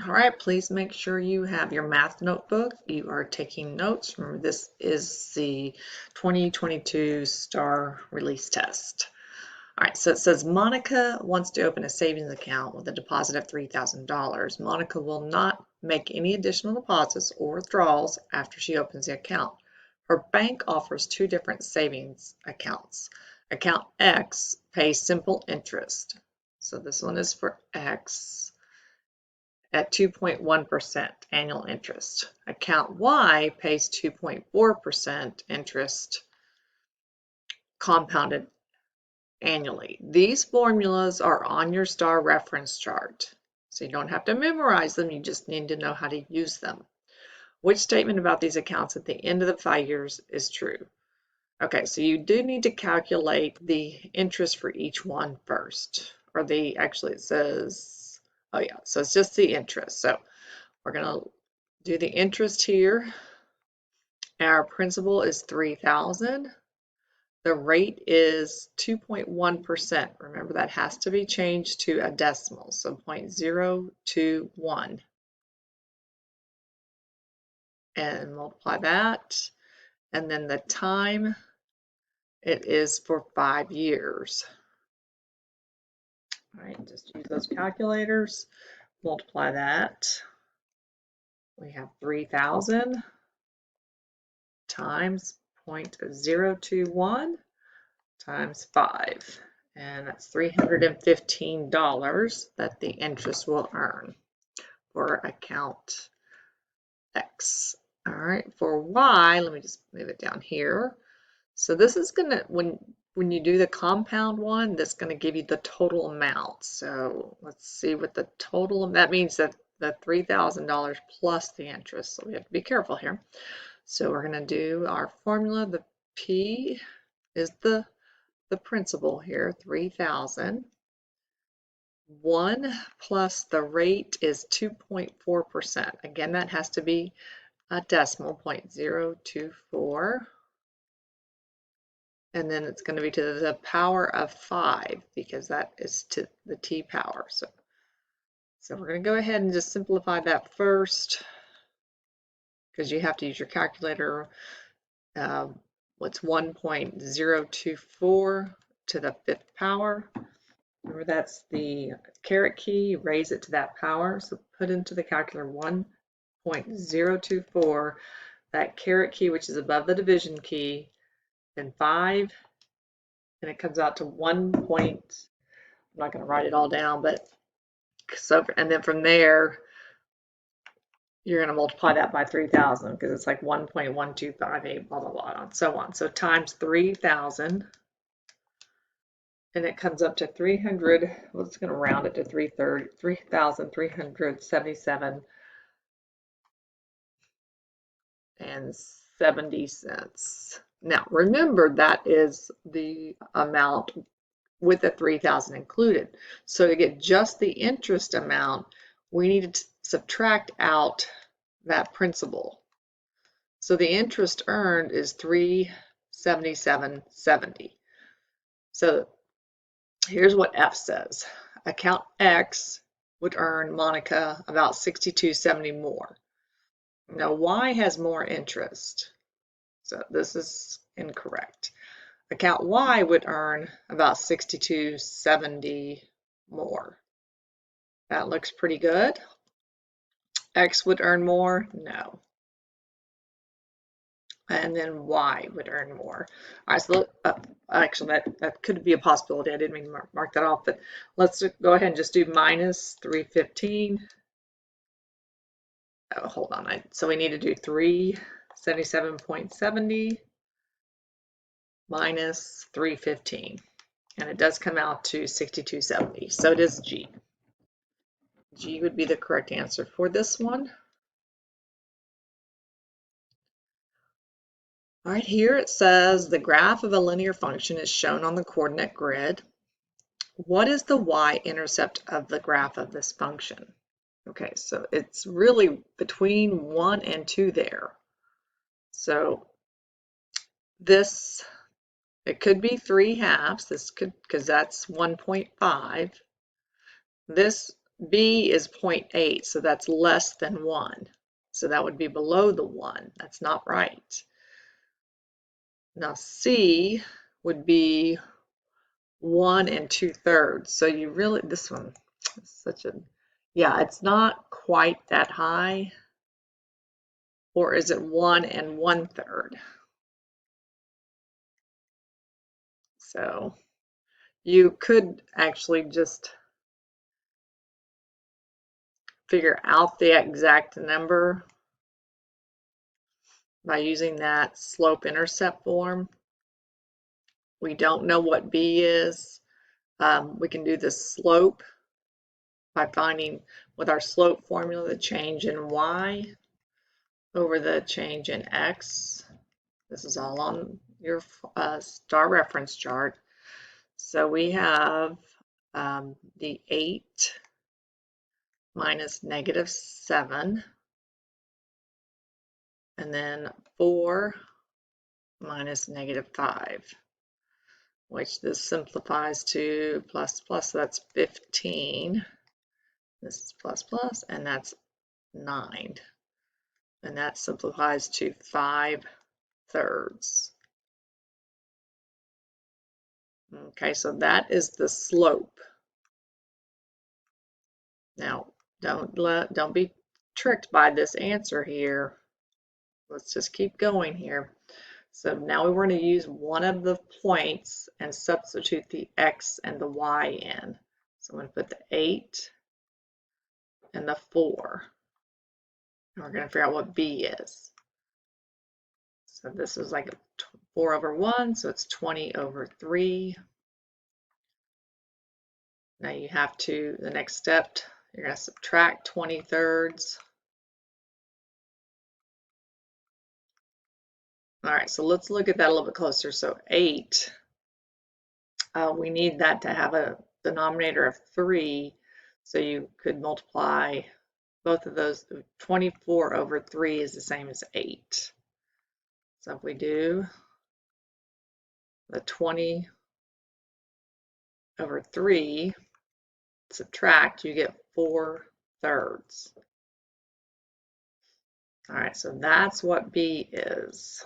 All right, please make sure you have your math notebook. You are taking notes. Remember, this is the 2022 STAR release test. All right, so it says Monica wants to open a savings account with a deposit of $3,000. Monica will not make any additional deposits or withdrawals after she opens the account. Her bank offers two different savings accounts. Account X pays simple interest. So this one is for X at 2.1% annual interest. Account Y pays 2.4% interest compounded annually. These formulas are on your STAR reference chart. So you don't have to memorize them, you just need to know how to use them. Which statement about these accounts at the end of the 5 years is true? Okay, so you do need to calculate the interest for each one first. Or actually it says, oh yeah, so it's just the interest. So we're going to do the interest here. Our principal is $3,000. The rate is 2.1%. Remember, that has to be changed to a decimal, so 0.021. And multiply that. And then the time, it is for 5 years. All right, just use those calculators. Multiply that. We have 3,000 times 0.021 times 5. And that's $315 that the interest will earn for account X. All right, for Y, let me just move it down here. So this is going to, when you do the compound one, that's going to give you the total amount. So let's see what the total, that means that the $3,000 plus the interest. So we have to be careful here. So we're going to do our formula. The P is the principal here, 3,000. 1 plus the rate is 2.4%. Again, that has to be a decimal, 0.024. And then it's going to be to the power of 5 because that is to the T power. So we're going to go ahead and just simplify that first because you have to use your calculator. What's 1.024 to the 5th power? Remember, that's the caret key, raise it to that power. So put into the calculator 1.024, that caret key, which is above the division key, then 5, and it comes out to 1 point, I'm not going to write it all down, but so, and then from there, you're going to multiply that by 3,000 because it's like 1.1258, blah, blah, blah, and so on. So times 3,000. And it comes up to 300, well, it's going to round it to 3,377 and 70 cents. Now, remember that is the amount with the 3,000 included. So to get just the interest amount, we need to subtract out that principal. So the interest earned is 377.70. So here's what F says. Account X would earn Monica about 62.70 more. Now Y has more interest. So this is incorrect. Account Y would earn about 62.70 more. That looks pretty good. X would earn more? No. And then Y would earn more. All right, so look, actually that could be a possibility. I didn't mean to mark that off, but let's go ahead and just do minus 315. Oh, hold on. So we need to do 377.70 minus 315. And it does come out to 62.70. So it is G. G would be the correct answer for this one. All right, here it says the graph of a linear function is shown on the coordinate grid. What is the y-intercept of the graph of this function? Okay, so it's really between 1 and 2 there. So this, it could be 3/2. This could, because that's 1.5. This B is 0.8, so that's less than 1. So that would be below the 1. That's not right. Now C would be 1 2/3. So you really, this one is such a, yeah, it's not quite that high. Or is it 1 1/3? So you could actually just figure out the exact number by using that slope-intercept form. We don't know what B is. We can do the slope by finding with our slope formula the change in Y over the change in X. This is all on your STAR reference chart. So we have the 8 minus -7, and then 4 minus -5, which this simplifies to plus plus, so that's 15. This is plus plus, and that's 9. And that simplifies to 5/3. Okay, so that is the slope. Now, don't be tricked by this answer here. Let's just keep going here. So now we're going to use one of the points and substitute the x and the y in. So I'm going to put the 8 and the 4. And we're going to figure out what b is. So this is like 4 over 1, so it's 20 over 3. Now you have to, the next step, you're going to subtract 20/3. All right, so let's look at that a little bit closer. So 8, we need that to have a denominator of 3. So you could multiply both of those. 24 over 3 is the same as 8. So if we do the 20 over 3, subtract, you get 4/3. All right, so that's what B is.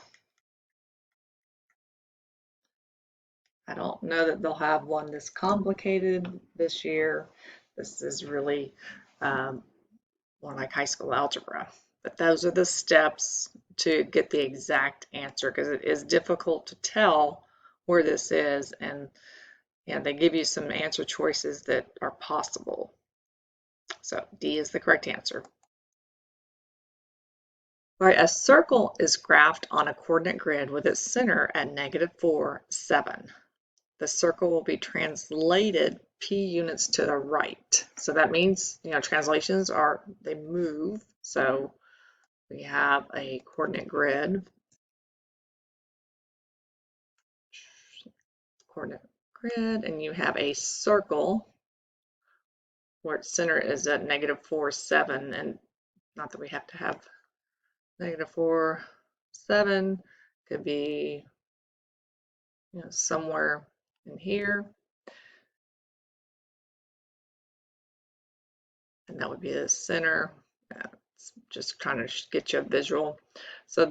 I don't know that they'll have one this complicated this year. This is really more like high school algebra. But those are the steps to get the exact answer, because it is difficult to tell where this is, and they give you some answer choices that are possible. So D is the correct answer. All right, a circle is graphed on a coordinate grid with its center at -4, 7. The circle will be translated p units to the right. So that means, translations are, they move. So we have a coordinate grid, and you have a circle where its center is at -4, 7, and not that we have to have -4, 7, could be, somewhere in here, and that would be the center. Just trying to get you a visual. So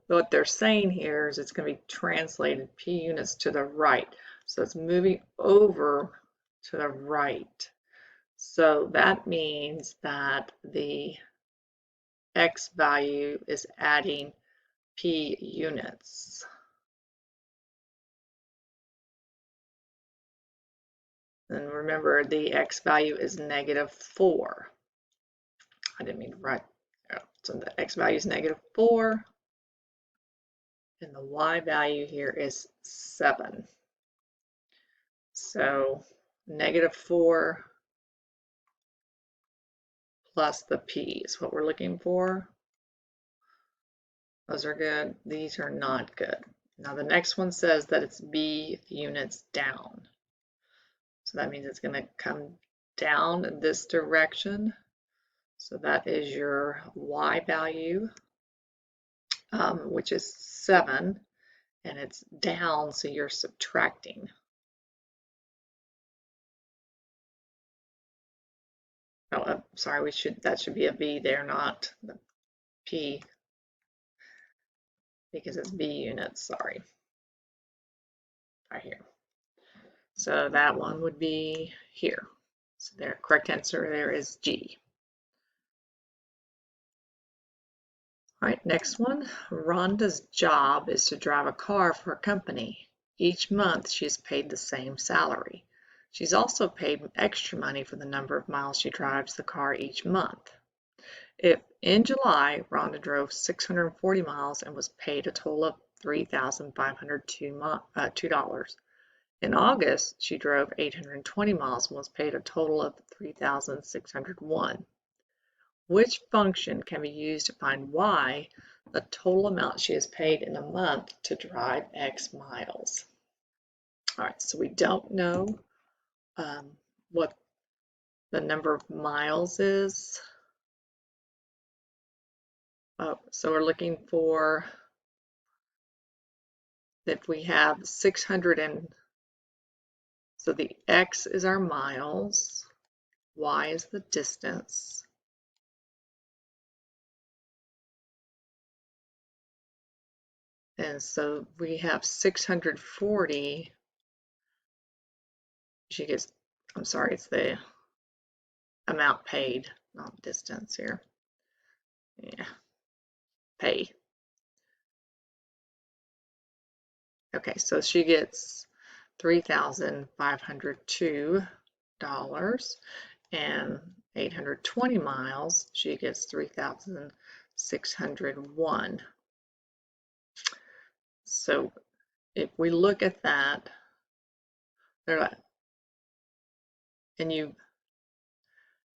what they're saying here is it's going to be translated p units to the right. So it's moving over to the right. So that means that the x value is adding p units. And remember, the x value is -4. I didn't mean to write. So the x value is -4, and the y value here is 7. So -4 plus the p is what we're looking for. Those are good. These are not good. Now the next one says that it's b units down. So that means it's going to come down this direction. So that is your y value, which is 7, and it's down, so you're subtracting. Oh, sorry, that should be a V there, not the P, because it's B units, sorry, right here. So that one would be here. So their correct answer there is G. All right, next one. Rhonda's job is to drive a car for a company. Each month she is paid the same salary. She's also paid extra money for the number of miles she drives the car each month. If in July Rhonda drove 640 miles and was paid a total of $3,502. In August, she drove 820 miles and was paid a total of $3,601. Which function can be used to find y, the total amount she is paid in a month to drive X miles? All right, so we don't know what the number of miles is. So we're looking for, if we have 600 and, so the X is our miles, Y is the distance. And so we have 640, she gets, I'm sorry, it's the amount paid, not distance here. Yeah, pay. Okay, so she gets $3,502 and 820 miles, she gets 3,601. So if we look at that, and you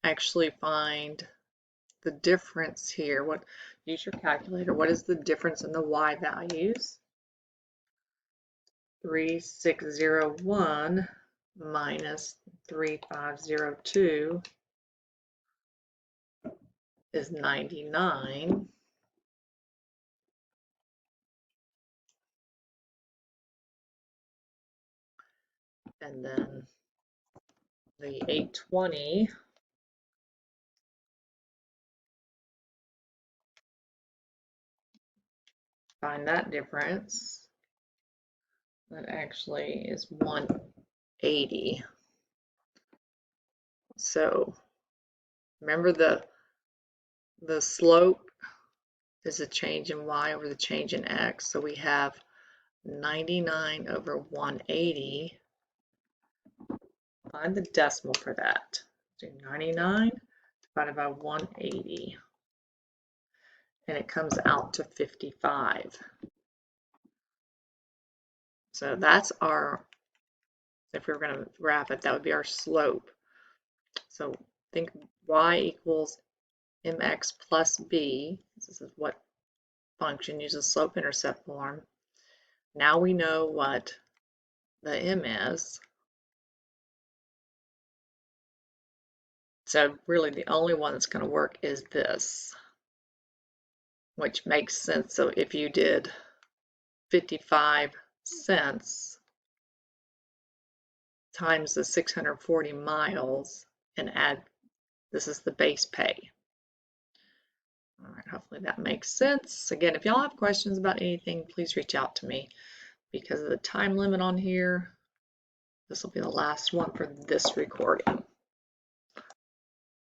actually find the difference here, use your calculator, what is the difference in the y values? 3601 minus 3502 is 99. And then the 820 find that difference. That actually is 180. So remember the slope is a change in y over the change in x. So we have 99 over 180. Find the decimal for that. Do 99 divided by 180. And it comes out to 55. So that's our, if we were going to graph it, that would be our slope. So think y equals mx plus b. This is what function uses slope-intercept form. Now we know what the m is. So really the only one that's going to work is this, which makes sense. So if you did 55 cents times the 640 miles and add, this is the base pay. All right, hopefully that makes sense. Again, if y'all have questions about anything, please reach out to me. Because of the time limit on here, this will be the last one for this recording.